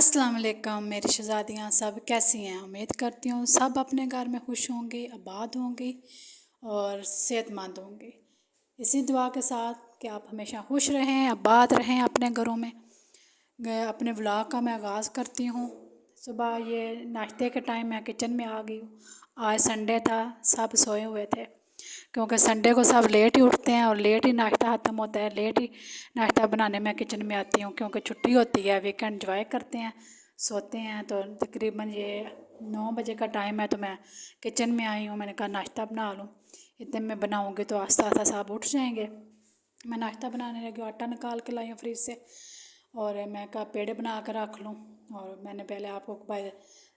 अस्सलाम वालेकुम मेरी शहज़ादियाँ सब कैसी हैं। उम्मीद करती हूँ सब अपने घर में खुश होंगी, आबाद होंगी और सेहतमंद होंगी। इसी दुआ के साथ कि आप हमेशा खुश रहें, आबाद रहें अपने घरों में। अपने व्लॉग का मैं आगाज़ करती हूँ। सुबह ये नाश्ते के टाइम मैं किचन में आ गई हूँ। आज संडे था, सब सोए हुए थे क्योंकि संडे को सब लेट ही उठते हैं और लेट ही नाश्ता ख़त्म होता है। लेट ही नाश्ता बनाने मैं किचन में आती हूँ क्योंकि छुट्टी होती है, वीकेंड एंजॉय करते हैं, सोते हैं। तो तकरीबन ये 9 बजे का टाइम है तो मैं किचन में आई हूँ। मैंने कहा नाश्ता बना लूँ, इतने में बनाऊँगी तो आस्ता आस्ता सब उठ जाएंगे। मैं नाश्ता बनाने लगी, आटा निकाल के लाई हूँ फ्रिज से और मैं कहा पेड़े बना कर रख लूँ। और मैंने पहले आपको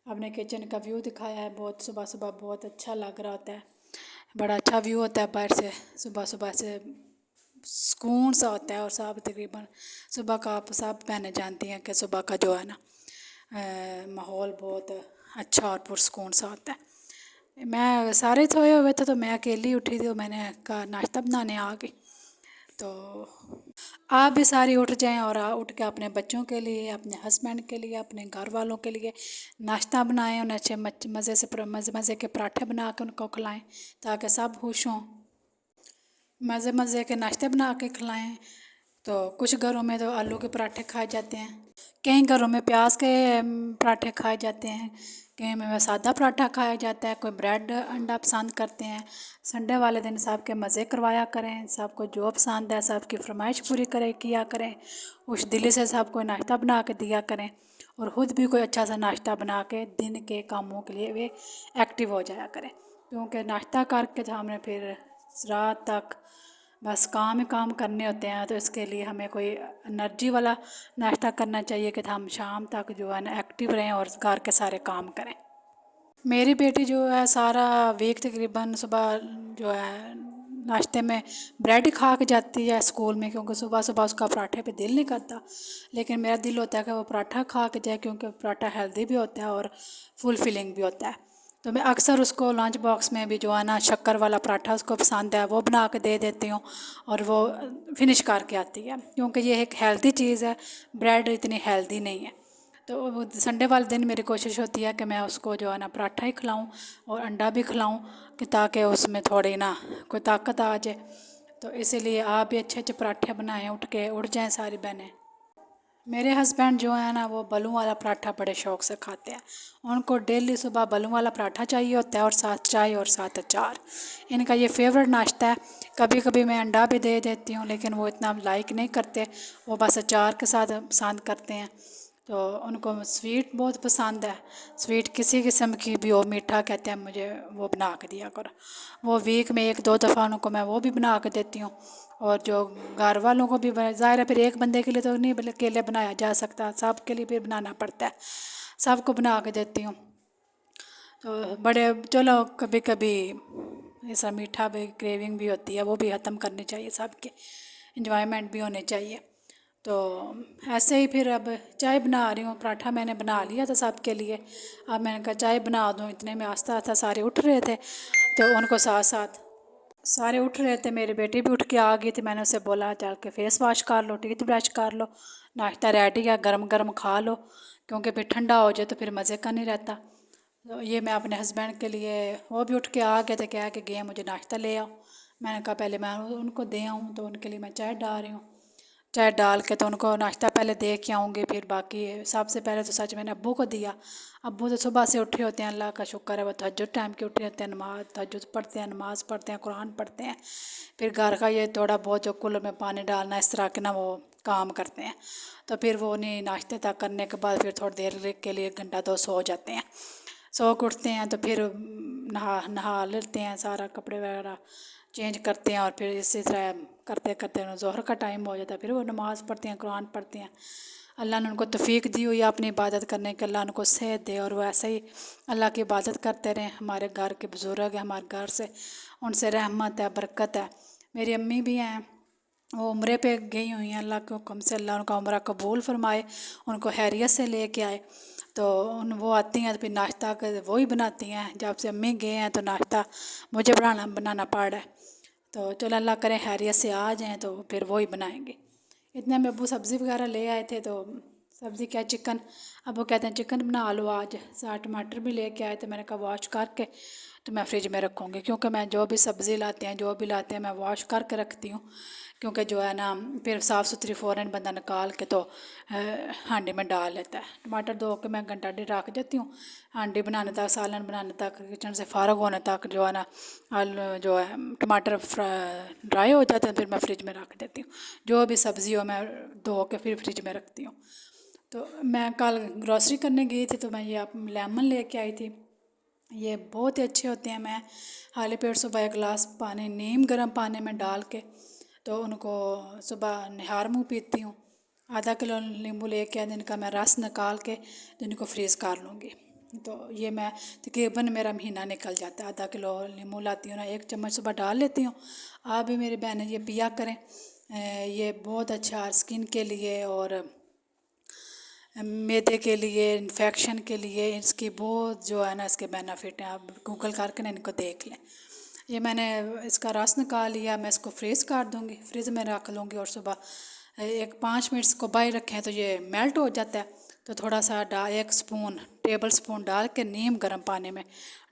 अपने किचन का व्यू दिखाया है। बहुत सुबह सुबह बहुत अच्छा लग रहा होता है, बड़ा अच्छा व्यू होता है बाहर से। सुबह सुबह से सुकून सा होता है और सब तकरीबन सुबह का आप सब बहनें जानती हैं कि सुबह का जो है ना माहौल बहुत अच्छा और पुरसुकून सा होता है। मैं सारे सोए हुए थे तो मैं अकेली उठी थी तो मैंने कहा नाश्ता बनाने आ गई। तो आप भी सारी उठ जाएं और उठ के अपने बच्चों के लिए, अपने हस्बैंड के लिए, अपने घर वालों के लिए नाश्ता बनाएं। उन्हें अच्छे मज़े से मज़े मज़े के पराठे बना के उनको खिलाएं ताकि सब खुश हों। मज़े मज़े के नाश्ते बना के खिलाएं। तो कुछ घरों में तो आलू के पराठे खाए जाते हैं, कई घरों में प्याज के पराठे खाए जाते हैं, कहीं में सादा पराठा खाया जाता है, कोई ब्रेड अंडा पसंद करते हैं। संडे वाले दिन सबके मज़े करवाया करें, सबको जो पसंद है सबकी फरमाइश पूरी करें किया करें। उस दिल से सबको नाश्ता बना के दिया करें और ख़ुद भी कोई अच्छा सा नाश्ता बना के दिन के कामों के लिए वे एक्टिव हो जाया करें। क्योंकि नाश्ता करके तो हमने फिर रात तक बस काम ही काम करने होते हैं। तो इसके लिए हमें कोई एनर्जी वाला नाश्ता करना चाहिए कि हम शाम तक जो है ना एक्टिव रहें और घर के सारे काम करें। मेरी बेटी जो है सारा वीक तकरीबन सुबह जो है नाश्ते में ब्रेड खा के जाती है स्कूल में, क्योंकि सुबह सुबह उसका पराठे पे दिल नहीं करता। लेकिन मेरा दिल होता है कि वो पराठा खा के जाए क्योंकि पराठा हेल्दी भी होता है और फुलफिलिंग भी होता है। तो मैं अक्सर उसको लंच बॉक्स में भी जो है ना शक्कर वाला पराठा उसको पसंद है वो बना के दे देती हूँ और वो फिनिश करके आती है, क्योंकि ये एक हेल्दी चीज़ है। ब्रेड इतनी हेल्दी नहीं है। तो वो संडे वाले दिन मेरी कोशिश होती है कि मैं उसको जो है ना पराठा ही खिलाऊं और अंडा भी खिलाऊं कि ताकि उसमें थोड़ी ना कोई ताकत आ जाए। तो इसीलिए आप भी अच्छे अच्छे पराठे बनाएं, उठ जाएं सारी बहनें। मेरे हस्बैंड जो है ना वो बलून वाला पराठा बड़े शौक़ से खाते हैं। उनको डेली सुबह बलून वाला पराठा चाहिए होता है और साथ चाय और साथ अचार। इनका ये फेवरेट नाश्ता है। कभी कभी मैं अंडा भी दे देती हूँ लेकिन वो इतना लाइक नहीं करते, वो बस अचार के साथ पसंद करते हैं। तो उनको स्वीट बहुत पसंद है। स्वीट किसी किस्म की भी हो, मीठा कहते हैं मुझे वो बना के दिया करो। वो वीक में 1-2 दफ़ा उनको मैं वो भी बना के देती हूँ। और जो घर वालों को भी ज़ाहिर है फिर एक बंदे के लिए तो नहीं अकेले बनाया जा सकता, सब के लिए फिर बनाना पड़ता है। सबको बना के देती हूँ। तो बड़े चलो कभी कभी ऐसा मीठा भी क्रेविंग भी होती है, वो भी ख़त्म करनी चाहिए, सबके इंजॉयमेंट भी होने चाहिए। तो ऐसे ही फिर अब चाय बना रही हूँ। पराठा मैंने बना लिया था सबके लिए, अब मैंने कहा चाय बना दूँ। इतने में आस्ता आस्ता सारे उठ रहे थे तो उनको साथ साथ सारे उठ रहे थे। मेरी बेटी भी उठ के आ गई थी। मैंने उसे बोला चल के फेस वॉश कर लो, टीथ ब्रश कर लो, नाश्ता रेडी है, गरम गरम खा लो क्योंकि फिर ठंडा हो जाए तो फिर मज़े का नहीं रहता। तो ये मैं अपने हस्बैंड के लिए, वो भी उठ के आ गए थे, कह के गए मुझे नाश्ता ले आओ। मैंने कहा पहले मैं उनको दे आऊँ, तो उनके लिए मैं चाय डाल रही हूँ। चाय डाल के तो उनको नाश्ता पहले दे के आऊँगी, फिर बाकी सबसे पहले तो सच मैंने अब्बू को दिया। अब्बू तो सुबह से उठे होते हैं, अल्लाह का शुक्र है, वो तहज्जुद टाइम के उठे होते हैं, नमाज तहज्जुद पढ़ते हैं, नमाज़ पढ़ते हैं, कुरान पढ़ते हैं। फिर घर का ये थोड़ा बहुत जो कुल्लर में पानी डालना इस तरह के ना वो काम करते हैं। तो फिर वो उन्हें नाश्ते तक करने के बाद फिर थोड़ी देर के लिए 1-2 घंटा सो जाते हैं। सो के उठते हैं तो फिर नहा नहा लेते हैं, सारा कपड़े वगैरह चेंज करते हैं और फिर इसी तरह करते करते ज़ोहर का टाइम हो जाता है। फिर वो नमाज़ पढ़ते हैं, कुरान पढ़ते हैं। अल्लाह ने उनको तौफीक दी हुई है अपनी इबादत करने की, अल्लाह उनको सेहत दे और वो ऐसे ही अल्लाह की इबादत करते रहें। हमारे घर के बुज़ुर्ग हैं, हमारे घर से उनसे रहमत है, बरकत है। मेरी अम्मी भी हैं, वो उम्रे पे गई हुई हैं, अल्लाह के हुक्म से अल्लाह उनका उम्रा कबूल फरमाए, उनको खैरियत से लेके आए। तो वो आती हैं तो फिर नाश्ता कर वो ही बनाती हैं। जब से अम्मी गए हैं तो नाश्ता मुझे बनाना पड़ रहा है। तो चलो अल्लाह करे खैरियत से आ जाएँ तो फिर वो ही बनाएंगे। इतने में अब्बू सब्ज़ी वगैरह ले आए थे तो सब्ज़ी क्या चिकन। अब वो कहते हैं चिकन बना लो आज, साथ टमाटर भी लेके आए, तो मैंने कहा वॉश करके तो मैं फ्रिज में रखूँगी, क्योंकि मैं जो भी सब्ज़ी लाते हैं जो भी लाते हैं मैं वॉश करके रखती हूँ, क्योंकि जो है ना फिर साफ़ सुथरी फ़ौरन बंदा निकाल के तो हांडी में डाल लेता है। टमाटर धो के मैं घंटा डेढ़ रख देती हूँ, हांडी बनाने तक, सालन बनाने तक, किचन से फारग होने तक जो है ना जो है टमाटर ड्राई हो जाते हैं, फिर मैं फ्रिज में रख देती हूँ। जो भी सब्ज़ी हो मैं धो के फिर फ्रिज में रखती हूँ। तो मैं कल ग्रॉसरी करने गई थी, तो मैं ये आप लेमन लेके आई थी। ये बहुत ही अच्छे होते हैं। मैं खाली पेट सुबह एक गिलास पानी नीम गर्म पानी में डाल के तो उनको सुबह निहार मुँह पीती हूँ। आधा किलो नींबू लेके आए, इनका मैं रस निकाल के तो इनको फ्रीज़ कर लूँगी। तो ये मैं तकरीबन मेरा महीना निकल जाता है। आधा किलो नींबू लाती हूँ ना, एक चम्मच सुबह डाल लेती हूँ। आप भी मेरी बहनें ये पिया करें, ये बहुत अच्छा स्किन के लिए और मैदे के लिए, इन्फेक्शन के लिए इसकी बहुत जो है ना इसके बेनिफिट हैं। आप गूगल करके ना इनको देख लें। ये मैंने इसका रस निकाल लिया, मैं इसको फ्रीज़ कर दूँगी, फ्रिज में रख लूँगी, और सुबह एक 5 मिनट इसको बाहर रखें तो ये मेल्ट हो जाता है। तो थोड़ा सा एक स्पून टेबल स्पून डाल के नीम गर्म पानी में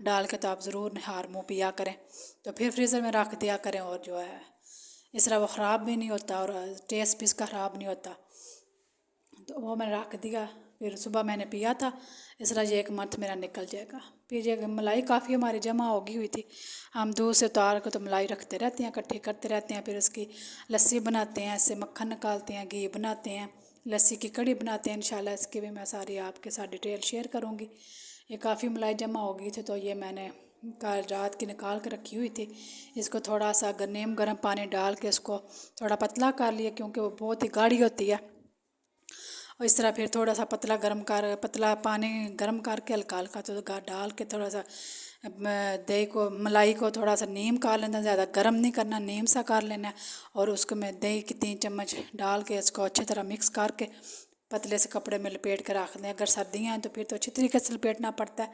डाल के तो आप ज़रूर निहार मुँह पिया करें, तो फिर फ्रीज़र में रख दिया करें। और जो है इस तरह वो ख़राब भी नहीं होता और टेस्ट भी इसका ख़राब नहीं होता। तो वो मैंने रख दिया, फिर सुबह मैंने पिया था। इस तरह ये एक मंथ मेरा निकल जाएगा। फिर ये मलाई काफ़ी हमारी जमा होगी हुई थी, हम दूध से उतार कर तो मलाई रखते रहते हैं, इकट्ठी करते रहते हैं। फिर उसकी लस्सी बनाते हैं, इससे मक्खन निकालते हैं, घी बनाते हैं, लस्सी की कड़ी बनाते हैं। इंशाल्लाह इसकी भी मैं सारी आपके साथ डिटेल शेयर करूँगी। ये काफ़ी मलाई जमा हो गई थी, तो ये मैंने कल रात की निकाल कर रखी हुई थी। इसको थोड़ा सा नीम गर्म पानी डाल के इसको थोड़ा पतला कर लिया, क्योंकि वो बहुत ही गाढ़ी होती है। और इस तरह फिर थोड़ा सा पतला पानी गर्म करके हल्का हल्का तो डाल के थोड़ा सा दही को, मलाई को थोड़ा सा नीम कर लेना, ज़्यादा गर्म नहीं करना, नीम सा कर लेना। और उसको मैं दही की 3 चम्मच डाल के इसको अच्छी तरह मिक्स करके पतले से कपड़े में लपेट के रख दें। अगर सर्दियाँ हैं तो फिर तो अच्छी तरीके से लपेटना पड़ता है।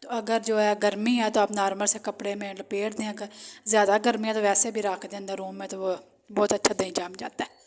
तो अगर जो है गर्मी है तो आप नॉर्मल से कपड़े में लपेट दें। अगर ज़्यादा गर्मी है तो वैसे भी रख दें अंदर रूम में, तो वो बहुत अच्छा दही जम जाता है।